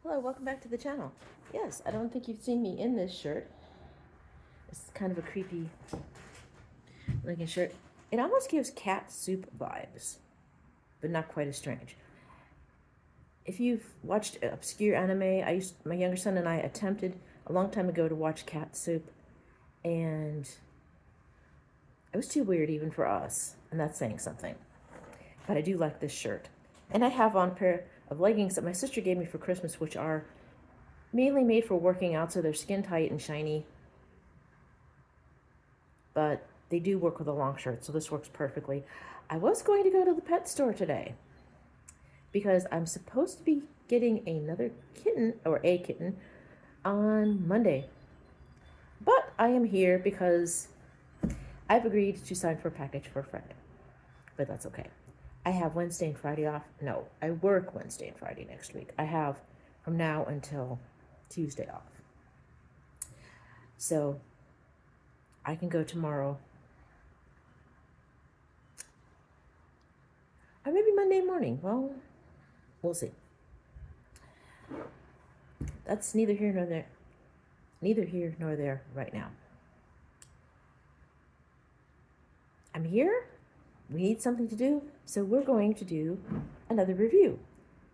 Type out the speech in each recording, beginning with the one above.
Hello, welcome back to the channel. Yes, I don't think you've seen me in this shirt. It's kind of a creepy looking shirt. It almost gives cat soup vibes, but not quite as strange. If you've watched obscure anime, my younger son and I attempted a long time ago to watch cat soup, and it was too weird even for us, and that's saying something. But I do like this shirt. And I have on a pair of leggings that my sister gave me for Christmas, which are mainly made for working out, so they're skin tight and shiny. But they do work with a long shirt, so this works perfectly. I was going to go to the pet store today because I'm supposed to be getting another kitten, or a kitten, on Monday. But I am here because I've agreed to sign for a package for Friday. But that's okay. I have Wednesday and Friday off. No, I work Wednesday and Friday next week. I have from now until Tuesday off. So I can go tomorrow. Or maybe Monday morning. Well, we'll see. That's neither here nor there. Neither here nor there right now. I'm here. We need something to do, so we're going to do another review.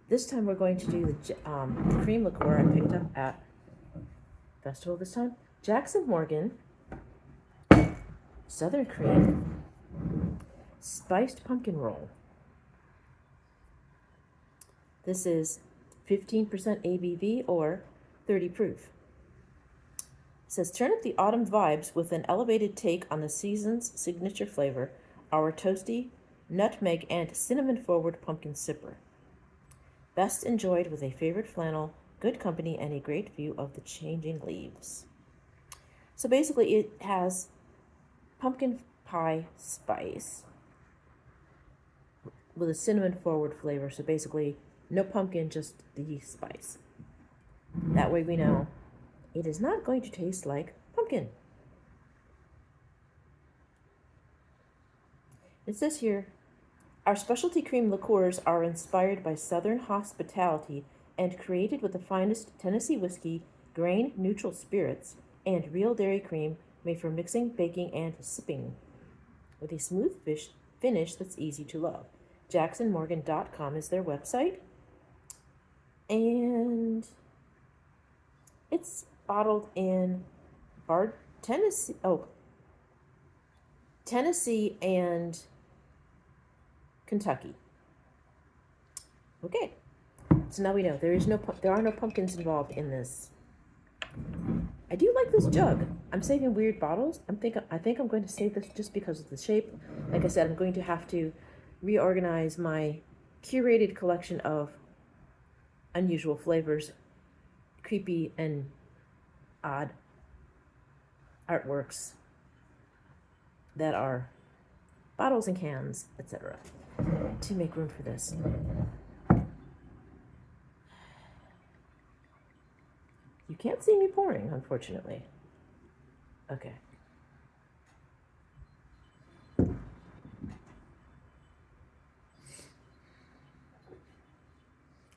This time we're going to do the cream liqueur I picked up at festival this time. Jackson Morgan Southern Cream Spiced Pumpkin Roll. This is 15% ABV or 30 proof. It says, turn up the autumn vibes with an elevated take on the season's signature flavor, our toasty, nutmeg, and cinnamon-forward pumpkin sipper. Best enjoyed with a favorite flannel, good company, and a great view of the changing leaves. So basically it has pumpkin pie spice with a cinnamon-forward flavor. So basically no pumpkin, just the spice. That way we know it is not going to taste like pumpkin. It says here, our specialty cream liqueurs are inspired by Southern hospitality and created with the finest Tennessee whiskey, grain-neutral spirits, and real dairy cream made for mixing, baking, and sipping. With a smooth finish that's easy to love. JacksonMorgan.com is their website. And it's bottled in Tennessee and Kentucky. Okay, so now we know there are no pumpkins involved in this. I do like this jug. I'm saving weird bottles. I think I'm going to save this just because of the shape. Like I said, I'm going to have to reorganize my curated collection of unusual flavors, creepy and odd artworks that are bottles and cans, etc., to make room for this. You can't see me pouring, unfortunately. Okay.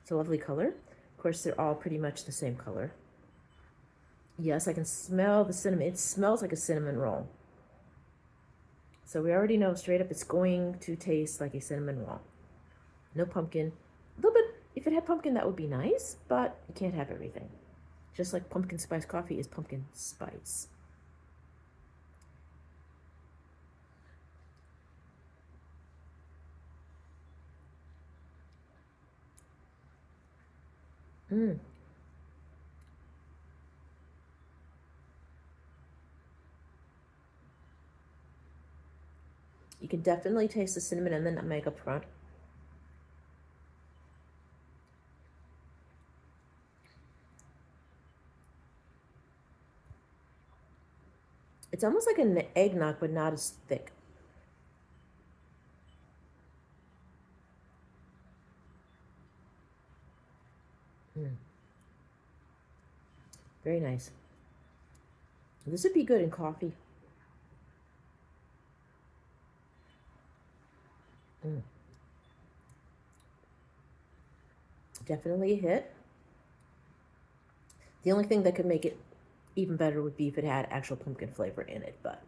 It's a lovely color. Of course, they're all pretty much the same color. Yes, I can smell the cinnamon. It smells like a cinnamon roll. So we already know straight up it's going to taste like a cinnamon roll. No pumpkin. A little bit, if it had pumpkin, that would be nice, but you can't have everything. Just like pumpkin spice coffee is pumpkin spice. You can definitely taste the cinnamon and the nutmeg up front. It's almost like an eggnog, but not as thick. Very nice. This would be good in coffee. Definitely a hit. The only thing that could make it even better would be if it had actual pumpkin flavor in it. But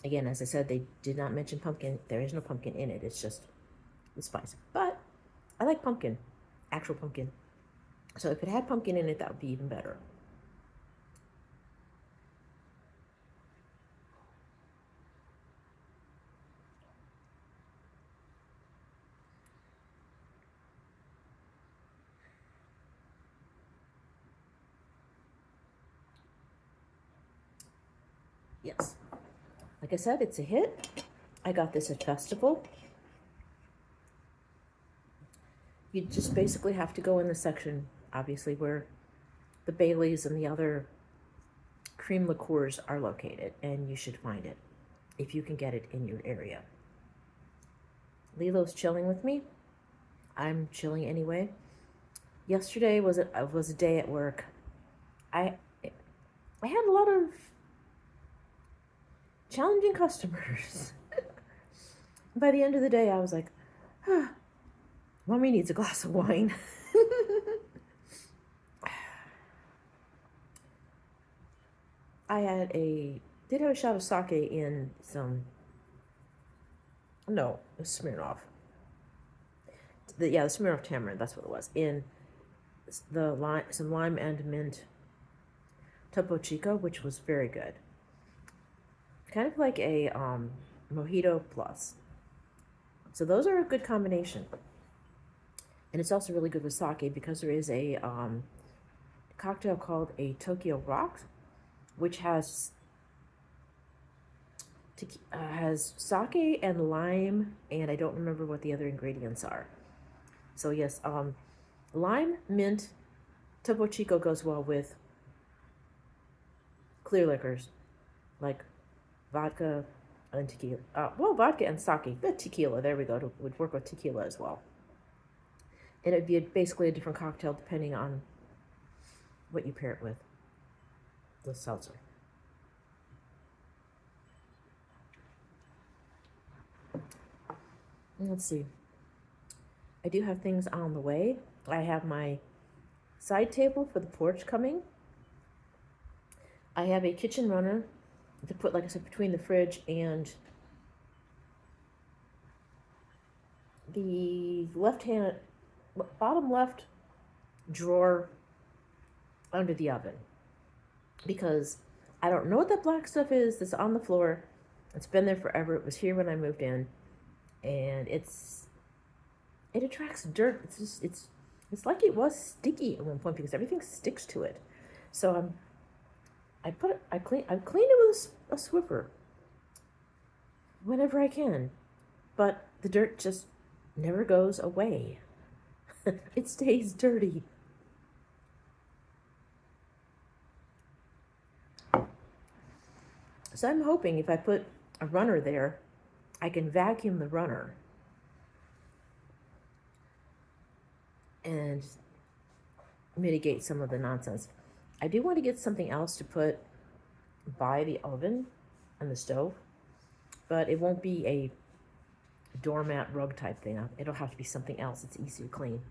again, as I said, they did not mention pumpkin. There is no pumpkin in it. It's just the spice. But I like pumpkin, actual pumpkin. So if it had pumpkin in it, that would be even better. Yes. Like I said, it's a hit. I got this at Festival. You just basically have to go in the section, obviously, where the Baileys and the other cream liqueurs are located, and you should find it if you can get it in your area. Lilo's chilling with me. I'm chilling anyway. Yesterday was a day at work. I had a lot of challenging customers. By the end of the day, I was like, Mommy needs a glass of wine. I did have a shot of sake in some, no, it was Smirnoff. The Smirnoff Tamarind, that's what it was. In some lime and mint Topo Chico, which was very good. Kind of like a Mojito Plus. So those are a good combination. And it's also really good with sake because there is a cocktail called a Tokyo Rock, which has sake and lime, and I don't remember what the other ingredients are. So yes, lime, mint, Topo Chico goes well with clear liquors, like vodka and tequila. Vodka and sake, but tequila, there we go, would work with tequila as well. And it'd be basically a different cocktail depending on what you pair it with seltzer. Let's see. I do have things on the way. I have my side table for the porch coming. I have a kitchen runner to put, like I said, between the fridge and the bottom left drawer under the oven, because I don't know what that black stuff is that's on the floor. It's been there forever. It was here when I moved in, and it attracts dirt. It's like it was sticky at one point because everything sticks to it. So I've cleaned it with a Swiffer whenever I can, but the dirt just never goes away. It stays dirty. So I'm hoping if I put a runner there, I can vacuum the runner and mitigate some of the nonsense. I do want to get something else to put by the oven and the stove, but it won't be a doormat rug type thing. It'll have to be something else that's easy to clean.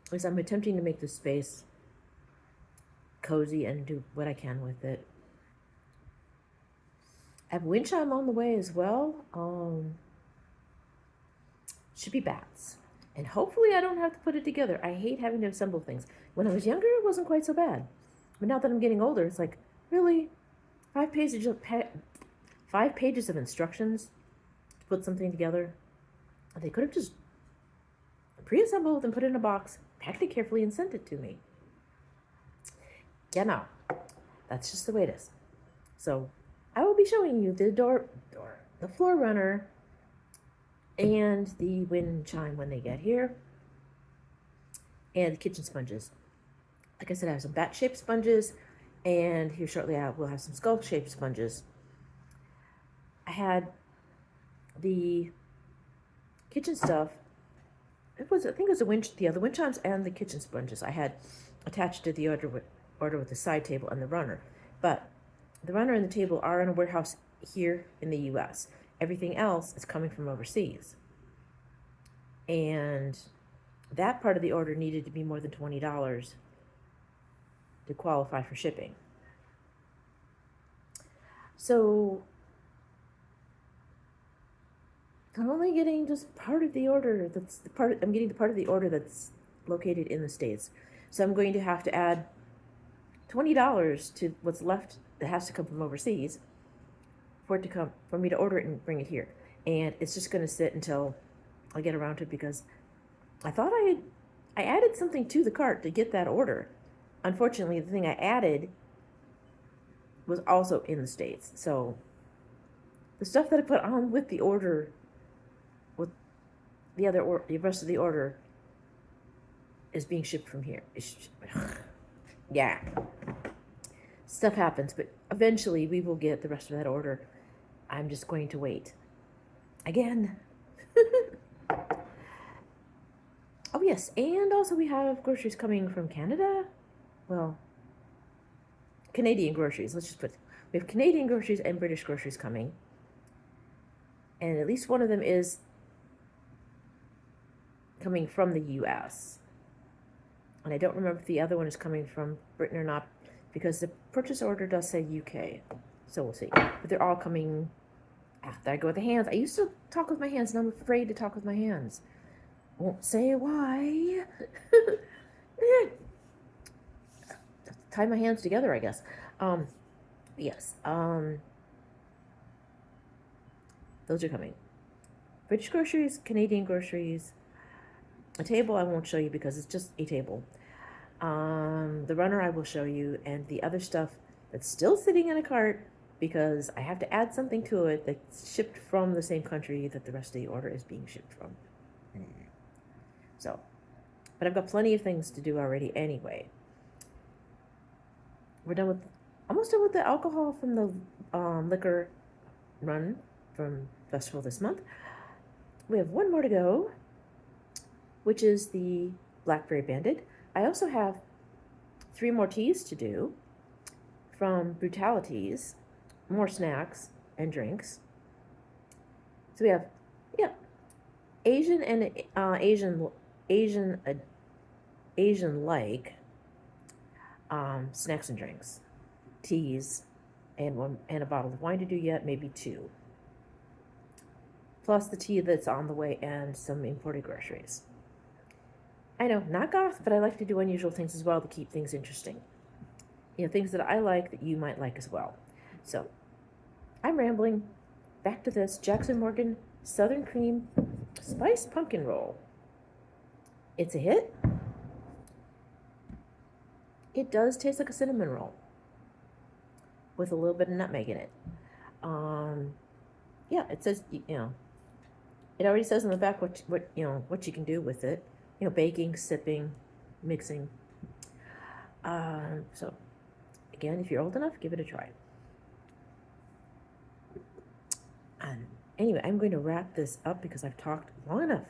Because I'm attempting to make this space cozy and do what I can with it. I have wind chime on the way as well. Should be bats. And hopefully I don't have to put it together. I hate having to assemble things. When I was younger, it wasn't quite so bad. But now that I'm getting older, it's like, really? 5 pages of instructions to put something together? They could have just pre-assembled and put it in a box, packed it carefully, and sent it to me. Yeah, no. That's just the way it is. So I will be showing you the the floor runner, and the wind chime when they get here, and the kitchen sponges. Like I said, I have some bat-shaped sponges, and here shortly we'll have some skull-shaped sponges. I had the kitchen stuff. I think it was the wind chimes and the kitchen sponges I had attached to the order with the side table and the runner. But the runner and the table are in a warehouse here in the U.S. Everything else is coming from overseas. And that part of the order needed to be more than $20 to qualify for shipping. So I'm only getting just part of the order. I'm getting the part of the order that's located in the States. So I'm going to have to add $20 to what's left that has to come from overseas for me to order it and bring it here. And it's just going to sit until I get around to it, because I thought I added something to the cart to get that order. Unfortunately, the thing I added was also in the States. So the stuff that I put on with the order, with the rest of the order, is being shipped from here. Yeah. Stuff happens, but eventually we will get the rest of that order. I'm just going to wait. Again. Oh, yes, and also we have groceries coming from Canada. Well, Canadian groceries. We have Canadian groceries and British groceries coming. And at least one of them is coming from the U.S. And I don't remember if the other one is coming from Britain or not, because the purchase order does say UK. So we'll see. But they're all coming after I go with the hands. I used to talk with my hands, and I'm afraid to talk with my hands. Won't say why. Tie my hands together, I guess. Yes. Those are coming. British groceries, Canadian groceries. A table I won't show you because it's just a table. The runner I will show you, and the other stuff that's still sitting in a cart because I have to add something to it that's shipped from the same country that the rest of the order is being shipped from. So, but I've got plenty of things to do already anyway. We're almost done with the alcohol from the liquor run from festival this month. We have one more to go, which is the Blackberry Bandit. I also have 3 more teas to do from Brutalities, more snacks and drinks. So we have, Asian and Asian-like snacks and drinks, teas, and a bottle of wine to do yet, maybe 2. Plus the tea that's on the way and some imported groceries. I know, not goth, but I like to do unusual things as well to keep things interesting. Things that I like that you might like as well. So, I'm rambling. Back to this Jackson Morgan Southern Cream Spiced Pumpkin Roll. It's a hit. It does taste like a cinnamon roll with a little bit of nutmeg in it. It says, it already says on the back what you can do with it. Baking, sipping, mixing. So, again, if you're old enough, give it a try. Anyway, I'm going to wrap this up because I've talked long enough.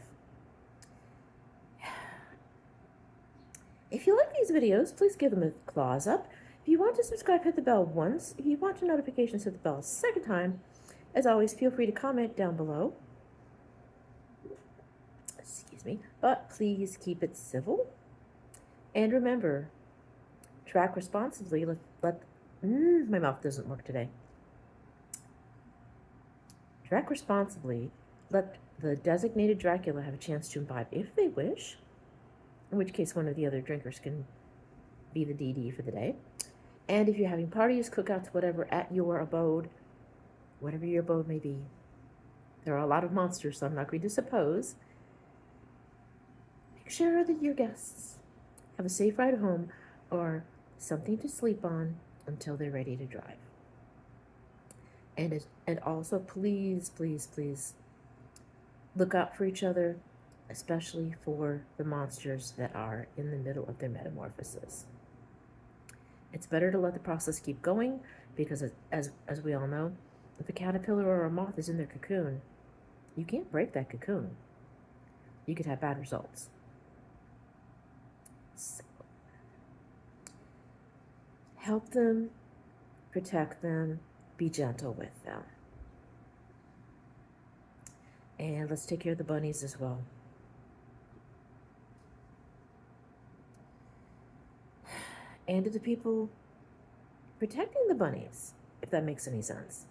If you like these videos, please give them a claws up. If you want to subscribe, hit the bell once. If you want your notifications, hit the bell a second time. As always, feel free to comment down below. But please keep it civil. And remember, track responsibly. My mouth doesn't work today. Track responsibly. Let the designated Dracula have a chance to imbibe if they wish, in which case one of the other drinkers can be the DD for the day. And if you're having parties, cookouts, whatever, at your abode, whatever your abode may be, there are a lot of monsters, so I'm not going to suppose. Make sure that your guests have a safe ride home or something to sleep on until they're ready to drive. And also, please, please, please look out for each other, especially for the monsters that are in the middle of their metamorphosis. It's better to let the process keep going because, as we all know, if a caterpillar or a moth is in their cocoon, you can't break that cocoon. You could have bad results. So, help them, protect them, be gentle with them. And let's take care of the bunnies as well. and to the people protecting the bunnies, if that makes any sense.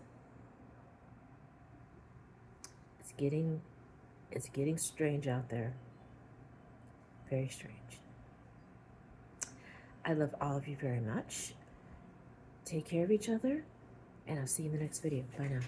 It's getting strange out there. Very strange. I love all of you very much. Take care of each other, and I'll see you in the next video. Bye now.